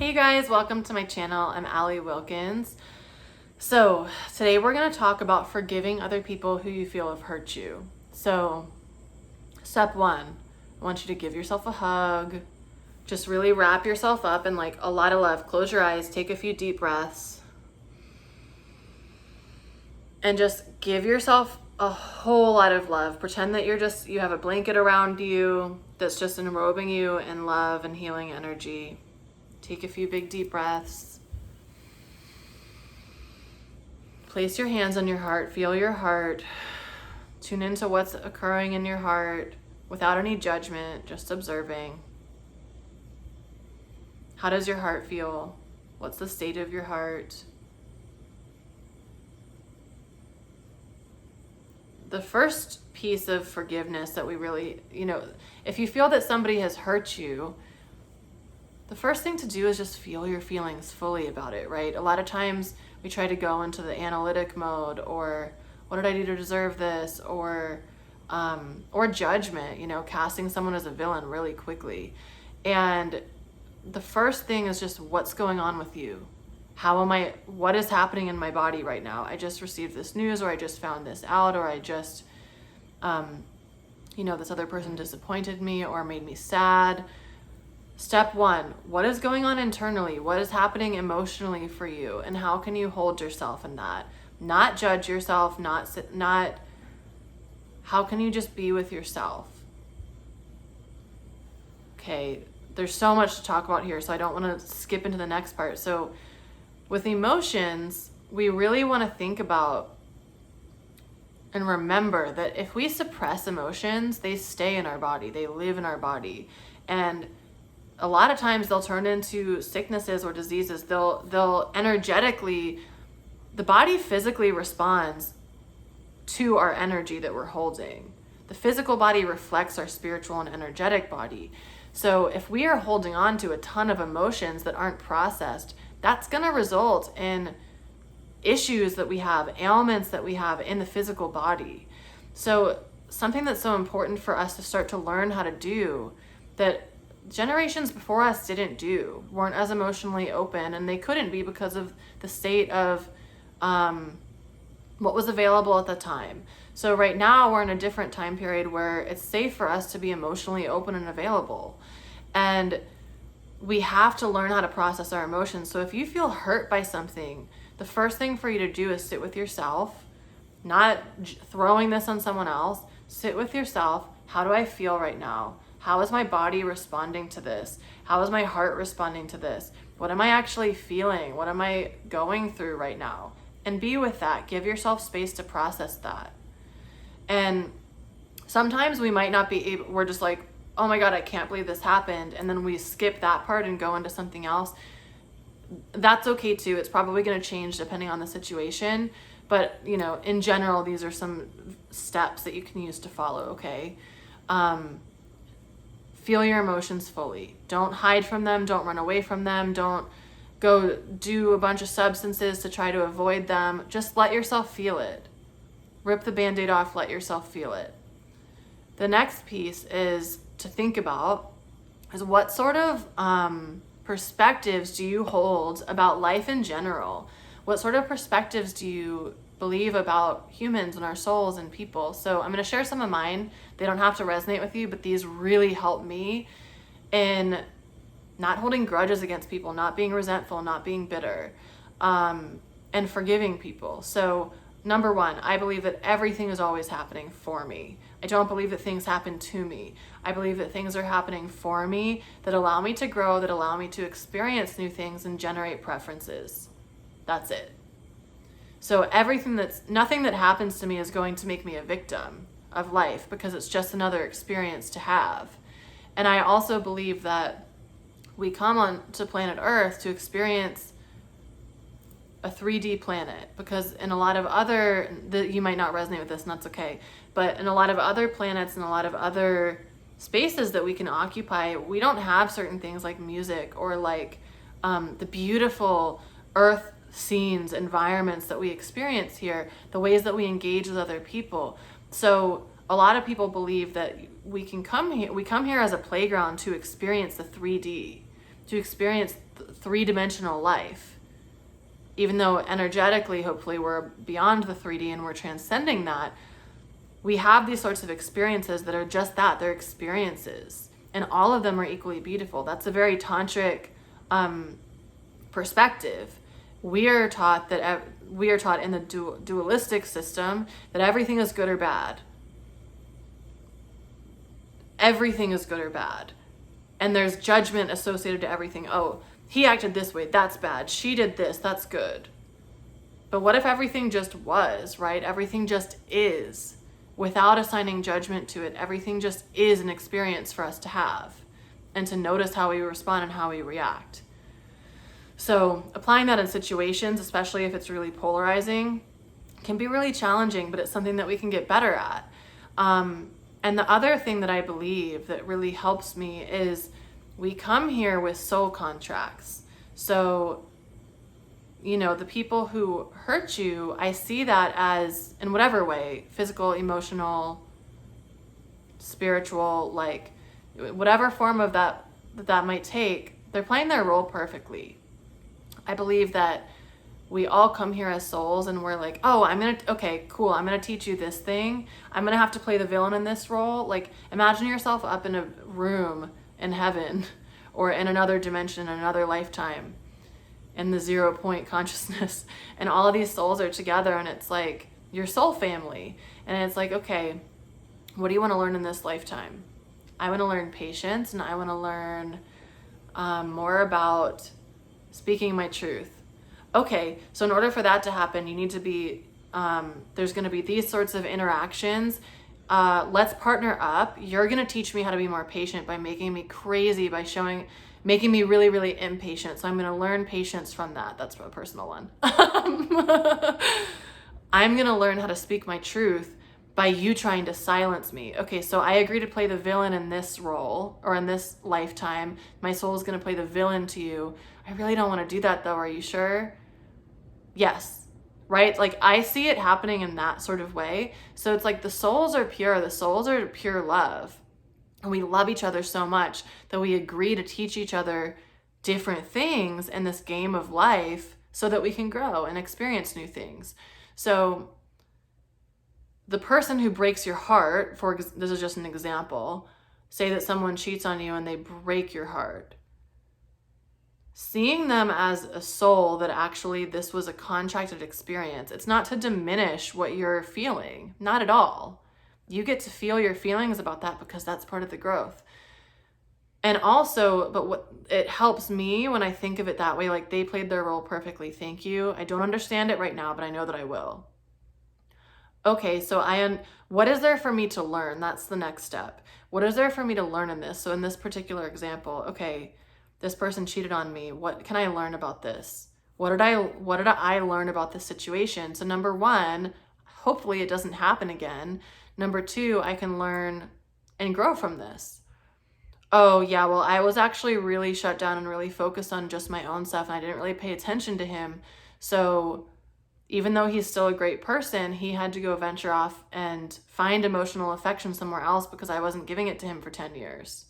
Hey guys, welcome to my channel. I'm Allie Wilkins. So today we're going to talk about forgiving other people who you feel have hurt you. So step one, I want you to give yourself a hug. Just really wrap yourself up in like a lot of love. Close your eyes, take a few deep breaths, and just give yourself a whole lot of love. Pretend that you have a blanket around you that's just enrobing you in love and healing energy. Take a few big deep breaths. Place your hands on your heart. Feel your heart. Tune into what's occurring in your heart without any judgment, just observing. How does your heart feel? What's the state of your heart? The first piece of forgiveness that we really, if you feel that somebody has hurt you, the first thing to do is just feel your feelings fully about it, right? A lot of times we try to go into the analytic mode, or what did I do to deserve this, or judgment, casting someone as a villain really quickly. And the first thing is just what's going on with you. What is happening in my body right now? I just received this news, or I just found this out, or I just, this other person disappointed me or made me sad. Step one, what is going on internally? What is happening emotionally for you? And how can you hold yourself in that? Not judge yourself, how can you just be with yourself? Okay, there's so much to talk about here, so I don't want to skip into the next part. So with emotions, we really want to think about and remember that if we suppress emotions, they stay in our body, they live in our body. And a lot of times they'll turn into sicknesses or diseases. They'll energetically, the body physically responds to our energy that we're holding. The physical body reflects our spiritual and energetic body. So if we are holding on to a ton of emotions that aren't processed, that's going to result in issues that we have, ailments that we have in the physical body. So something that's so important for us to start to learn how to do that generations before us weren't as emotionally open, and they couldn't be because of the state of what was available at the time. So right now we're in a different time period where it's safe for us to be emotionally open and available. And we have to learn how to process our emotions. So if you feel hurt by something, the first thing for you to do is sit with yourself, not throwing this on someone else. Sit with yourself. How do I feel right now? How is my body responding to this? How is my heart responding to this? What am I actually feeling? What am I going through right now? And be with that. Give yourself space to process that. And sometimes we might not be able, we're just like, oh my God, I can't believe this happened. And then we skip that part and go into something else. That's okay too. It's probably going to change depending on the situation. But, in general, these are some steps that you can use to follow, okay? Feel your emotions fully. Don't hide from them. Don't run away from them. Don't go do a bunch of substances to try to avoid them. Just let yourself feel it. Rip the Band-Aid off. Let yourself feel it. The next piece is to think about is what sort of perspectives do you hold about life in general? What sort of perspectives do you believe about humans and our souls and people? So I'm going to share some of mine. They don't have to resonate with you, but these really help me in not holding grudges against people, not being resentful, not being bitter, and forgiving people. So number one, I believe that everything is always happening for me. I don't believe that things happen to me. I believe that things are happening for me that allow me to grow, that allow me to experience new things and generate preferences. That's it. So nothing that happens to me is going to make me a victim of life, because it's just another experience to have. And I also believe that we come on to planet Earth to experience a 3D planet, because in a lot of you might not resonate with this, and that's okay, but in a lot of other planets and a lot of other spaces that we can occupy, we don't have certain things like music or like the beautiful earth scenes, environments that we experience here, the ways that we engage with other people. So a lot of people believe that we come here as a playground to experience the 3D. to experience three-dimensional life. Even though energetically, hopefully, we're beyond the 3D and we're transcending that, we have these sorts of experiences that are just that, they're experiences. And all of them are equally beautiful. That's a very tantric perspective. We are taught in the dualistic system that everything is good or bad. Everything is good or bad. And there's judgment associated to everything. Oh, he acted this way, that's bad. She did this, that's good. But what if everything just was, right? Everything just is, without assigning judgment to it. Everything just is an experience for us to have and to notice how we respond and how we react. So applying that in situations, especially if it's really polarizing, can be really challenging, but it's something that we can get better at. And the other thing that I believe that really helps me is we come here with soul contracts. So, the people who hurt you, I see that as, in whatever way, physical, emotional, spiritual, like whatever form of that might take, they're playing their role perfectly. I believe that we all come here as souls and we're like, oh, okay, cool, I'm gonna teach you this thing. I'm gonna have to play the villain in this role. Like, imagine yourself up in a room in heaven or in another dimension, another lifetime, in the 0 point consciousness. And all of these souls are together and it's like your soul family. And it's like, okay, what do you want to learn in this lifetime? I want to learn patience, and I want to learn more about speaking my truth. Okay, so in order for that to happen, you need to be, there's going to be these sorts of interactions. Let's partner up. You're going to teach me how to be more patient by making me crazy, by making me really, really impatient. So I'm going to learn patience from that. That's a personal one. I'm going to learn how to speak my truth by you trying to silence me. Okay, so I agree to play the villain in this role or in this lifetime. My soul is going to play the villain to you. I really don't want to do that though. Are you sure? Yes. Right? Like, I see it happening in that sort of way. So it's like the souls are pure. The souls are pure love. And we love each other so much that we agree to teach each other different things in this game of life so that we can grow and experience new things. So the person who breaks your heart, this is just an example, say that someone cheats on you and they break your heart. Seeing them as a soul that actually this was a contracted experience. It's not to diminish what you're feeling, not at all. You get to feel your feelings about that because that's part of the growth. And also, but what it helps me when I think of it that way, like they played their role perfectly. Thank you. I don't understand it right now, but I know that I will. Okay, so what is there for me to learn? That's the next step. What is there for me to learn in this? So in this particular example, okay, this person cheated on me. What can I learn about this? What did I learn about this situation? So number one, hopefully it doesn't happen again. Number two, I can learn and grow from this. Oh yeah, well, I was actually really shut down and really focused on just my own stuff and I didn't really pay attention to him. So even though he's still a great person, he had to go venture off and find emotional affection somewhere else because I wasn't giving it to him for 10 years.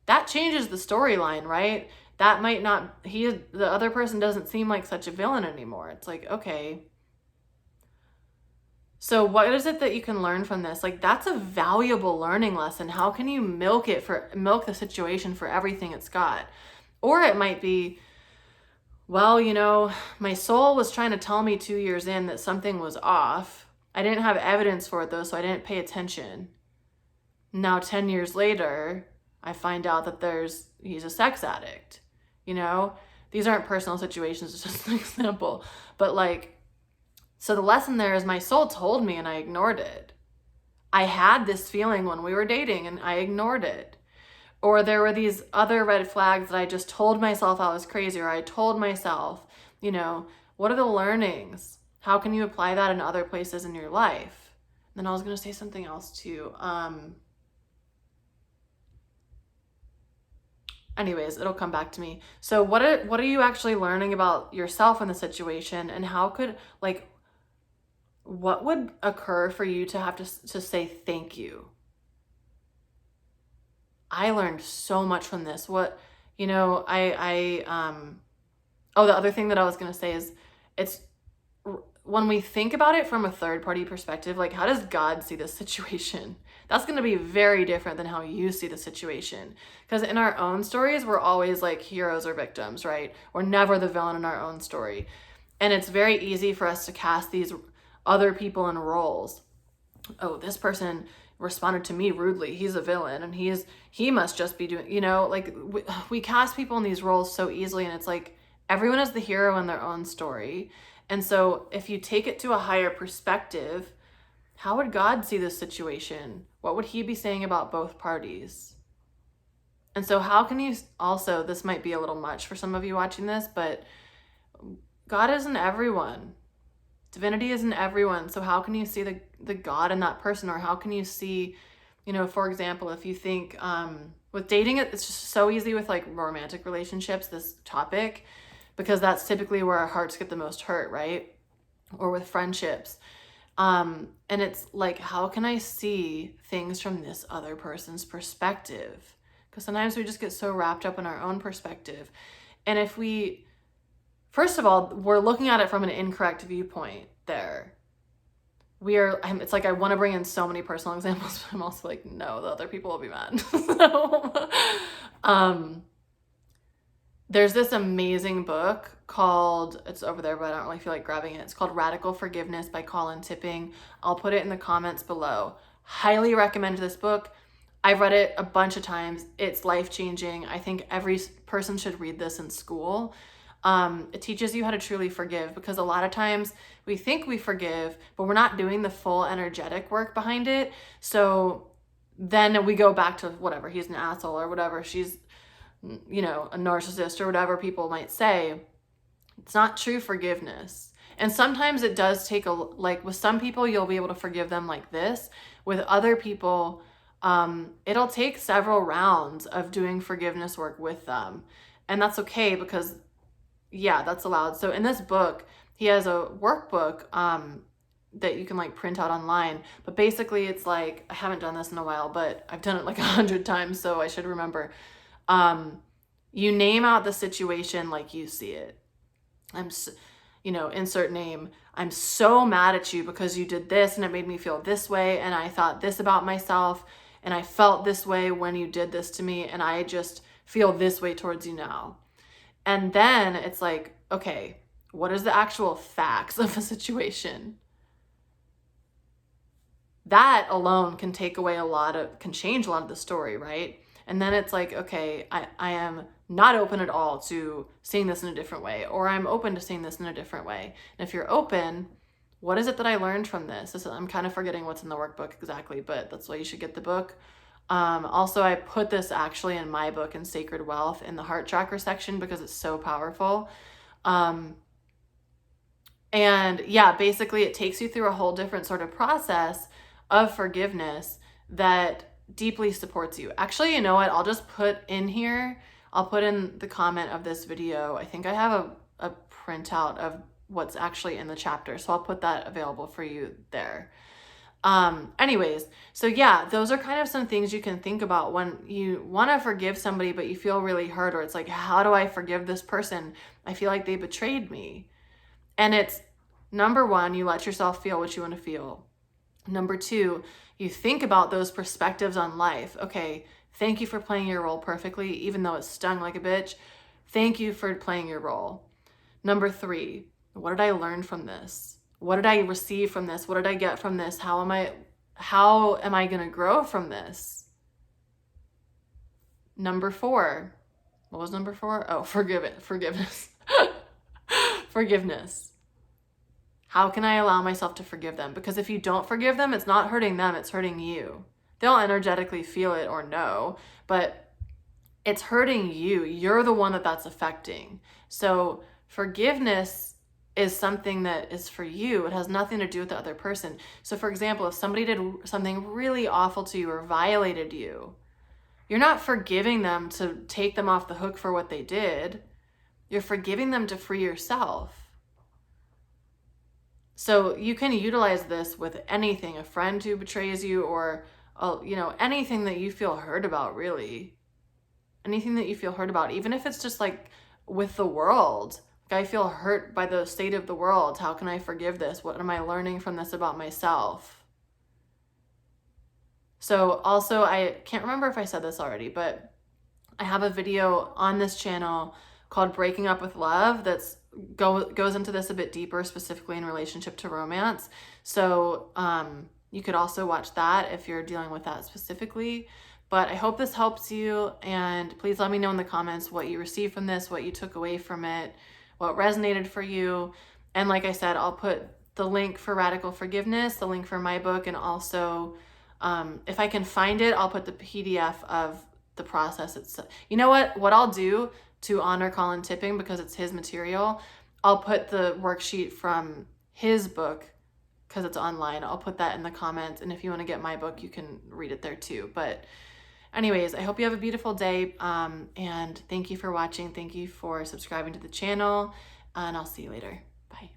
That changes the storyline, right? That might not, the other person doesn't seem like such a villain anymore. It's like, okay. So what is it that you can learn from this? Like, that's a valuable learning lesson. How can you milk the situation for everything it's got? Or it might be, well, my soul was trying to tell me 2 years in that something was off. I didn't have evidence for it though, so I didn't pay attention. Now 10 years later, I find out that he's a sex addict. These aren't personal situations, it's just an example. But so the lesson there is my soul told me and I ignored it. I had this feeling when we were dating and I ignored it. Or there were these other red flags that I just told myself I was crazy, or I told myself, what are the learnings? How can you apply that in other places in your life? And then I was going to say something else too. Anyways, it'll come back to me. So what are you actually learning about yourself in the situation, and how could, what would occur for you to have to say thank you? I learned so much from this. You know, oh, the other thing that I was going to say is it's when we think about it from a third party perspective, like how does God see this situation? That's going to be very different than how you see the situation. Because in our own stories, we're always like heroes or victims, right? We're never the villain in our own story. And it's very easy for us to cast these other people in roles. Oh, this person responded to me rudely. He's a villain and he must just be doing, you know, like we cast people in these roles so easily, and it's like everyone is the hero in their own story. And so if you take it to a higher perspective, how would God see this situation? What would he be saying about both parties? And so how can you also, this might be a little much for some of you watching this, but God isn't everyone. Divinity isn't everyone. So how can you see the God in that person? Or how can you see, you know, for example, if you think with dating, it's just so easy with like romantic relationships, this topic, because that's typically where our hearts get the most hurt, right? Or with friendships. And it's like, how can I see things from this other person's perspective? Because sometimes we just get so wrapped up in our own perspective. And if we, first of all, we're looking at it from an incorrect viewpoint there. It's like I want to bring in so many personal examples, but I'm also like, no, the other people will be mad. So, there's this amazing book called, it's over there, but I don't really feel like grabbing it. It's called Radical Forgiveness by Colin Tipping. I'll put it in the comments below. Highly recommend this book. I've read it a bunch of times. It's life-changing. I think every person should read this in school. It teaches you how to truly forgive, because a lot of times we think we forgive, but we're not doing the full energetic work behind it. So then we go back to whatever, he's an asshole or whatever, she's, you know, a narcissist or whatever people might say. It's not true forgiveness. And sometimes it does take like with some people, you'll be able to forgive them like this. With other people, it'll take several rounds of doing forgiveness work with them. And that's okay, because yeah, that's allowed. So in this book, he has a workbook that you can like print out online. But basically it's like, I haven't done this in a while, but I've done it like 100 times, so I should remember. You name out the situation like you see it. You know, insert name. I'm so mad at you because you did this and it made me feel this way, and I thought this about myself, and I felt this way when you did this to me, and I just feel this way towards you now. And then it's like, okay, what is the actual facts of the situation? That alone can take away can change a lot of the story, right? And then it's like, okay, I am not open at all to seeing this in a different way, or I'm open to seeing this in a different way. And if you're open, what is it that I learned from this? I'm kind of forgetting what's in the workbook exactly, but that's why you should get the book. Also, I put this actually in my book in Sacred Wealth in the heart chakra section because it's so powerful. And yeah, basically it takes you through a whole different sort of process of forgiveness that deeply supports you. Actually, you know what? I'll just put in here, I'll put in the comment of this video. I think I have a printout of what's actually in the chapter, so I'll put that available for you there. Anyways, so yeah, those are kind of some things you can think about when you want to forgive somebody, but you feel really hurt, or it's like, how do I forgive this person? I feel like they betrayed me. And it's, number one, you let yourself feel what you want to feel. Number two, you think about those perspectives on life. Okay, thank you for playing your role perfectly, even though it stung like a bitch. Thank you for playing your role. Number three, what did I learn from this? What did I receive from this? What did I get from this? How am I going to grow from this? Number four, what was number four? Oh, forgiveness. Forgiveness. How can I allow myself to forgive them? Because if you don't forgive them, it's not hurting them, it's hurting you. They'll energetically feel it or no, but it's hurting you. You're the one that's affecting. So forgiveness is something that is for you. It has nothing to do with the other person. So for example, if somebody did something really awful to you or violated you, you're not forgiving them to take them off the hook for what they did. You're forgiving them to free yourself. So you can utilize this with anything, a friend who betrays you, or you know, anything that you feel hurt about, really. anything that you feel hurt about, even if it's just like with the world. Like, I feel hurt by the state of the world. How can I forgive this? What am I learning from this about myself? So also, I can't remember if I said this already, but I have a video on this channel called Breaking Up with Love that's goes into this a bit deeper, specifically in relationship to romance. So you could also watch that if you're dealing with that specifically. But I hope this helps you, and please let me know in the comments what you received from this, what you took away from it, what resonated for you. And like I said, I'll put the link for Radical Forgiveness, the link for my book, and also if I can find it, I'll put the PDF of the process itself. You know what I'll do to honor Colin Tipping, because it's his material, I'll put the worksheet from his book, because it's online. I'll put that in the comments, and if you want to get my book, you can read it there too. But anyways, I hope you have a beautiful day, and thank you for watching. Thank you for subscribing to the channel, and I'll see you later. Bye.